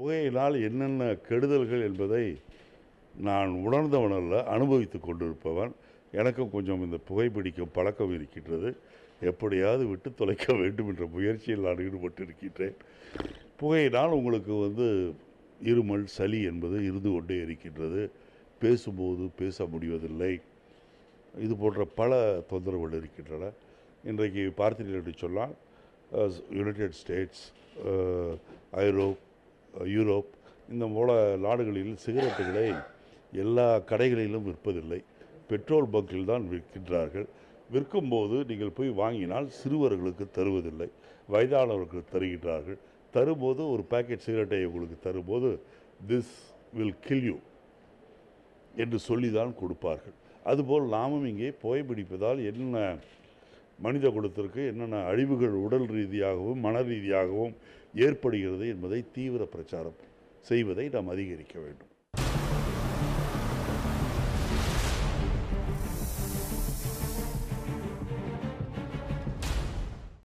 புகையினால் என்னென்ன கெடுதல்கள் என்பதை நான் உணர்ந்தவனல்ல, அனுபவித்து கொண்டிருப்பவன். எனக்கும் கொஞ்சம் இந்த புகைப்பிடிக்கும் பழக்கம் இருக்கின்றது. எப்படியாவது விட்டு தொலைக்க வேண்டும் என்ற முயற்சியில் நான் ஈடுபட்டிருக்கின்றேன். புகையினால் உங்களுக்கு இருமல், சளி என்பது இருந்து கொண்டே இருக்கின்றது. பேசும்போது பேச முடிவதில்லை. இது போன்ற பல தொந்தரவுகள் இருக்கின்றன. இன்றைக்கு பார்த்தீர்கள் என்று சொன்னால் யுனைடெட் ஸ்டேட்ஸ், யூரோப் இந்த போல நாடுகளில் சிகரெட்டுகளை எல்லா கடைகளிலும் விற்பதில்லை. பெட்ரோல் பங்கில் தான் விற்கின்றார்கள். விற்கும்போது நீங்கள் போய் வாங்கினால் சிறுவர்களுக்கு தருவதில்லை, வயதானவர்களுக்கு தருகின்றார்கள். தரும்போது ஒரு பேக்கெட் சிகரெட்டை உங்களுக்கு தரும்போது திஸ் வில் கில் யூ என்று சொல்லி தான் கொடுப்பார்கள். அதுபோல் நாமும் இங்கே புகைப்பிடிப்பதால் என்ன மனித குலத்திற்கு என்னென்ன அழிவுகள் உடல் ரீதியாகவும் மன ரீதியாகவும் ஏற்படுகிறது என்பதை தீவிர பிரச்சாரம் செய்வதை நாம் அதிகரிக்க வேண்டும்.